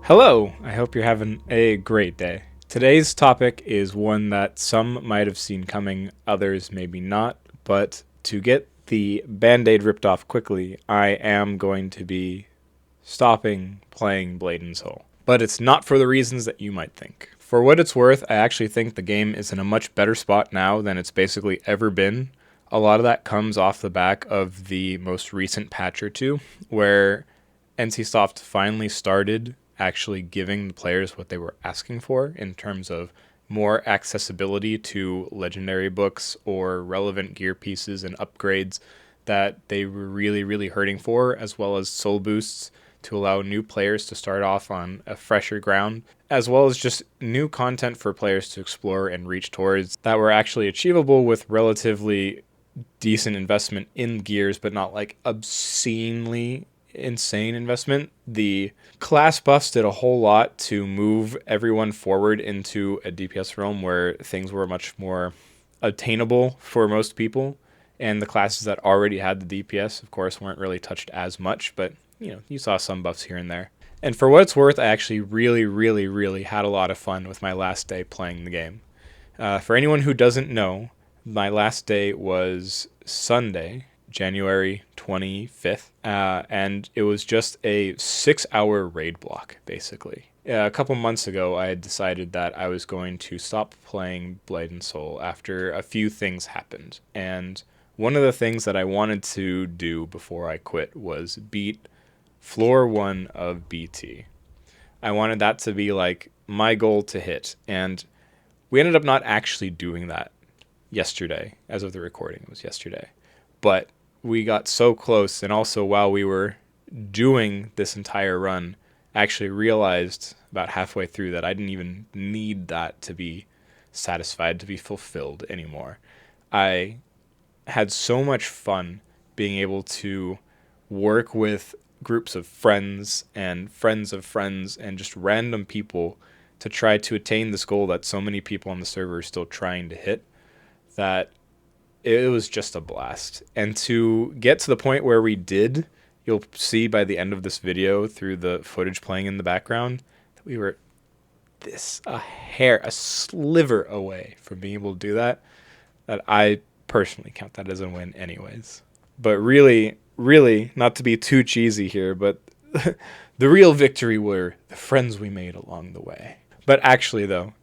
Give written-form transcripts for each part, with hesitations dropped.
Hello, I hope you're having a great day. Today's topic is one that some might have seen coming, others maybe not, but to get the band aid ripped off quickly, I am going to be stopping playing Blade and Soul. But it's not for the reasons that you might think. For what it's worth, I actually think the game is in a much better spot now than it's basically ever been. A lot of that comes off the back of the most recent patch or two, where NCSoft finally started actually giving the players what they were asking for in terms of more accessibility to legendary books or relevant gear pieces and upgrades that they were really, really hurting for, as well as soul boosts to allow new players to start off on a fresher ground, as well as just new content for players to explore and reach towards that were actually achievable with relatively decent investment in gears, but not like obscenely insane investment. The class buffs did a whole lot to move everyone forward into a DPS realm where things were much more attainable for most people. And the classes that already had the DPS, of course, weren't really touched as much, but you saw some buffs here and there. And for what it's worth, I actually really, really, really had a lot of fun with my last day playing the game. For anyone who doesn't know, my last day was Sunday, January 25th, and it was just a 6-hour raid block, basically. A couple months ago, I had decided that I was going to stop playing Blade and Soul after a few things happened. And one of the things that I wanted to do before I quit was beat floor 1 of BT. I wanted that to be like my goal to hit, and we ended up not actually doing that yesterday. As of the recording, it was yesterday. But we got so close, and also while we were doing this entire run, I actually realized about halfway through that I didn't even need that to be satisfied, to be fulfilled anymore. I had so much fun being able to work with groups of friends and friends of friends and just random people to try to attain this goal that so many people on the server are still trying to hit, that it was just a blast. And to get to the point where we did, you'll see by the end of this video through the footage playing in the background that we were a sliver away from being able to do that, that I personally count that as a win anyways. But really, really, not to be too cheesy here, but the real victory were the friends we made along the way. But actually, though,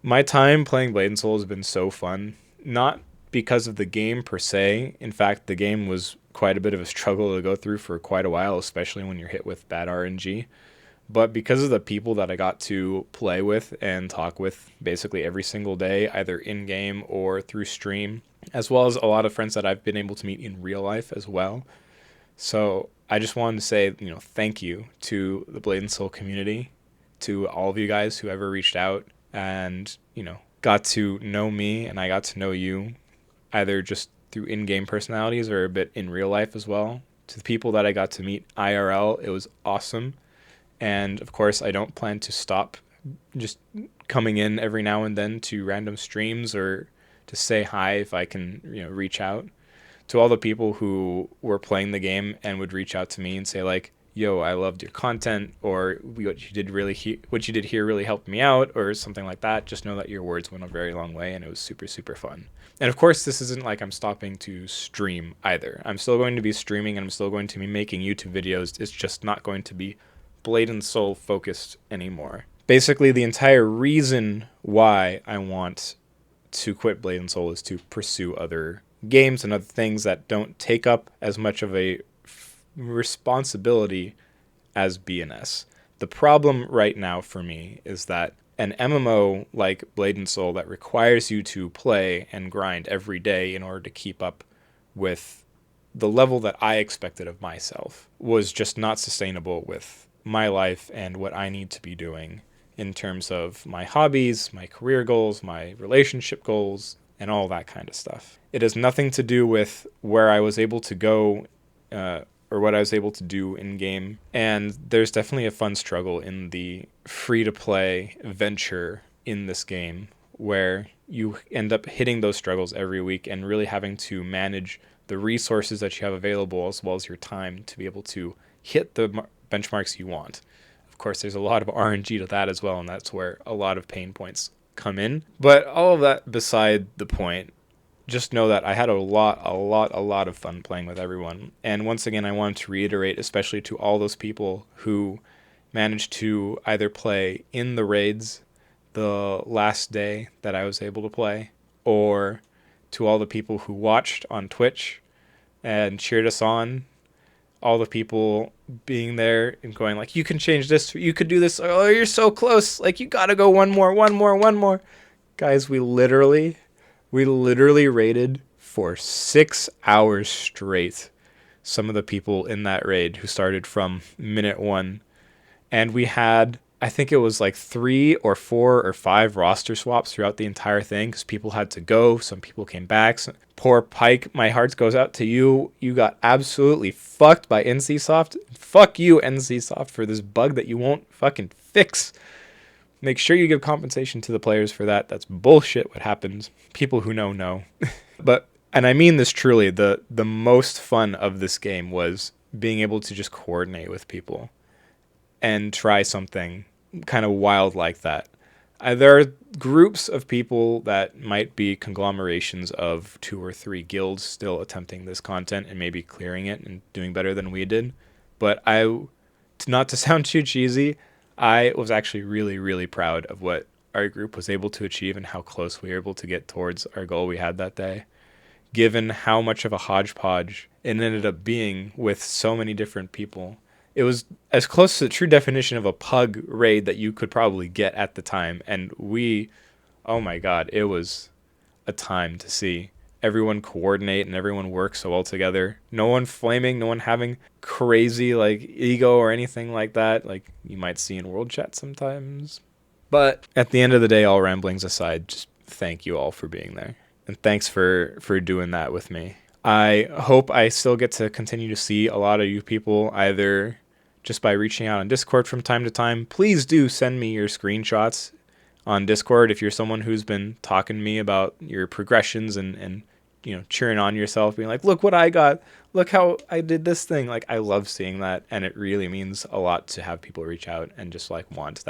my time playing Blade and Soul has been so fun. Not because of the game per se. In fact, the game was quite a bit of a struggle to go through for quite a while, especially when you're hit with bad RNG. But because of the people that I got to play with and talk with basically every single day, either in-game or through stream, as well as a lot of friends that I've been able to meet in real life as well. So I just wanted to say, thank you to the Blade and Soul community, to all of you guys who ever reached out and, got to know me, and I got to know you, either just through in-game personalities or a bit in real life as well. To the people that I got to meet IRL, it was awesome. And of course, I don't plan to stop just coming in every now and then to random streams or to say hi if I can, reach out. To all the people who were playing the game and would reach out to me and say like, yo, I loved your content, or what you did here really helped me out, or something like that. Just know that your words went a very long way, and it was super, super fun. And of course, this isn't like I'm stopping to stream either. I'm still going to be streaming, and I'm still going to be making YouTube videos. It's just not going to be Blade and Soul focused anymore. Basically, the entire reason why I want to quit Blade and Soul is to pursue other games and other things that don't take up as much of a responsibility as BNS. The problem right now for me is that an MMO like Blade and Soul that requires you to play and grind every day in order to keep up with the level that I expected of myself was just not sustainable with my life and what I need to be doing in terms of my hobbies, my career goals, my relationship goals, and all that kind of stuff. It has nothing to do with where I was able to go or what I was able to do in game. And there's definitely a fun struggle in the free-to-play venture in this game where you end up hitting those struggles every week and really having to manage the resources that you have available as well as your time to be able to hit the benchmarks you want. Of course, there's a lot of RNG to that as well, and that's where a lot of pain points come in. But all of that beside the point, just know that I had a lot of fun playing with everyone. And once again, I wanted to reiterate, especially to all those people who managed to either play in the raids the last day that I was able to play, or to all the people who watched on Twitch and cheered us on, all the people being there and going like, you can change this, you could do this, oh, you're so close, like, you gotta go one more. Guys, we literally raided for 6 hours straight some of the people in that raid who started from minute 1. And we had, I think it was like 3 or 4 or 5 roster swaps throughout the entire thing because people had to go. Some people came back. Poor Pike, my heart goes out to you. You got absolutely fucked by NCSoft. Fuck you, NCSoft, for this bug that you won't fucking fix. Make sure you give compensation to the players for that. That's bullshit what happens. People who know. But, and I mean this truly, the most fun of this game was being able to just coordinate with people and try something kind of wild like that. There are groups of people that might be conglomerations of 2 or 3 guilds still attempting this content and maybe clearing it and doing better than we did. But not to sound too cheesy, I was actually really proud of what our group was able to achieve and how close we were able to get towards our goal we had that day, given how much of a hodgepodge it ended up being with so many different people. It was as close to the true definition of a pug raid that you could probably get at the time. And oh my God, it was a time to see everyone coordinate and everyone work so well together. No one flaming, no one having crazy like ego or anything like that, like you might see in World Chat sometimes. But at the end of the day, all ramblings aside, just thank you all for being there. And thanks for doing that with me. I hope I still get to continue to see a lot of you people either just by reaching out on Discord from time to time. Please do send me your screenshots on Discord if you're someone who's been talking to me about your progressions and cheering on yourself, being like, look what I got, look how I did this thing. Like, I love seeing that, and it really means a lot to have people reach out and just like want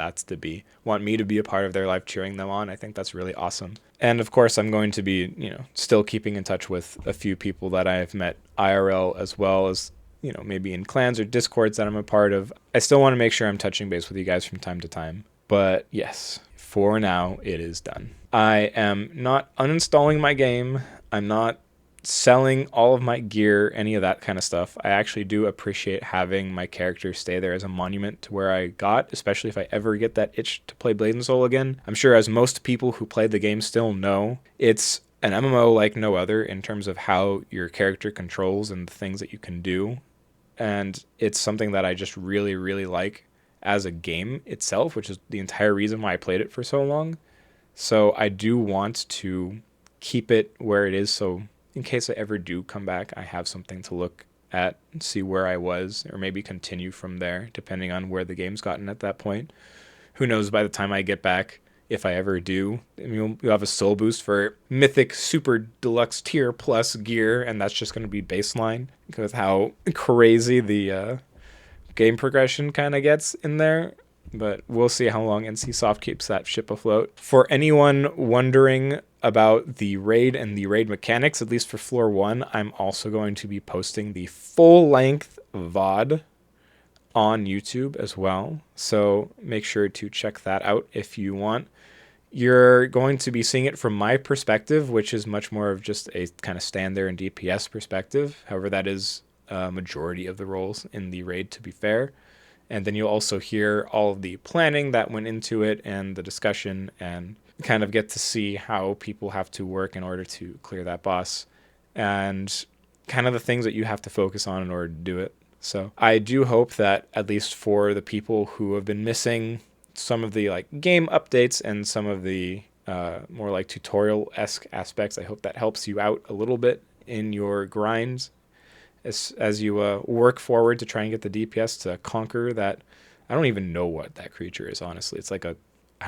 me to be a part of their life, cheering them on. I think that's really awesome. And of course, I'm going to be, still keeping in touch with a few people that I've met IRL, as well as maybe in clans or discords that I'm a part of. I still want to make sure I'm touching base with you guys from time to time. But yes, for now, it is done. I am not uninstalling my game. I'm not selling all of my gear, any of that kind of stuff. I actually do appreciate having my character stay there as a monument to where I got, especially if I ever get that itch to play Blade and Soul again. I'm sure as most people who played the game still know, it's an MMO like no other in terms of how your character controls and the things that you can do. And it's something that I just really like as a game itself, which is the entire reason why I played it for so long. So I do want to keep it where it is, so in case I ever do come back, I have something to look at and see where I was, or maybe continue from there, depending on where the game's gotten at that point. Who knows, by the time I get back, if I ever do, you'll have a soul boost for Mythic Super Deluxe Tier Plus gear, and that's just going to be baseline, because how crazy the game progression kind of gets in there. But we'll see how long NCSoft keeps that ship afloat. For anyone wondering about the raid and the raid mechanics, at least for floor 1, I'm also going to be posting the full-length VOD on YouTube as well. So make sure to check that out if you want. You're going to be seeing it from my perspective, which is much more of just a kind of stand there and DPS perspective. However, that is a majority of the roles in the raid, to be fair. And then you'll also hear all of the planning that went into it and the discussion, and kind of get to see how people have to work in order to clear that boss and kind of the things that you have to focus on in order to do it. So I do hope that at least for the people who have been missing some of the like game updates and some of the more like tutorial-esque aspects, I hope that helps you out a little bit in your grinds as you work forward to try and get the DPS to conquer that. I don't even know what that creature is, honestly. It's like I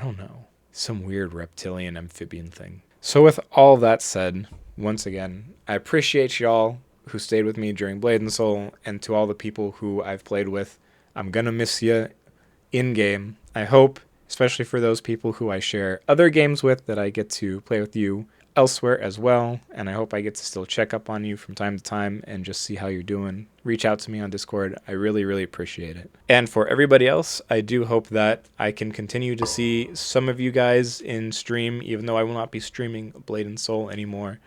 don't know, some weird reptilian amphibian thing. So with all that said, once again, I appreciate y'all who stayed with me during Blade and Soul, and to all the people who I've played with, I'm gonna miss you in game. I hope, especially for those people who I share other games with, that I get to play with you elsewhere as well, and I hope I get to still check up on you from time to time and just see how you're doing. Reach out to me on Discord. I really, really appreciate it. And for everybody else, I do hope that I can continue to see some of you guys in stream, even though I will not be streaming Blade and Soul anymore.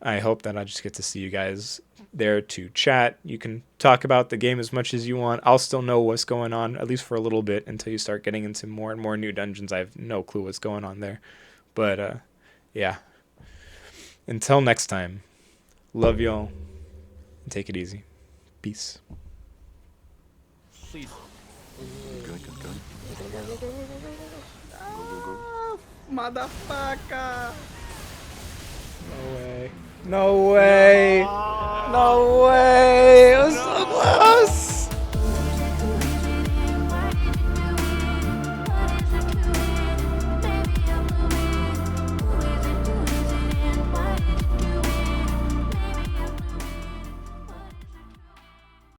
I hope that I just get to see you guys there to chat. You can talk about the game as much as you want. I'll still know what's going on, at least for a little bit, until you start getting into more and more new dungeons. I have no clue what's going on there. But, yeah. Until next time, love y'all, and take it easy. Peace. Please. Good. Motherfucker! No way. No way. No way. It was so close.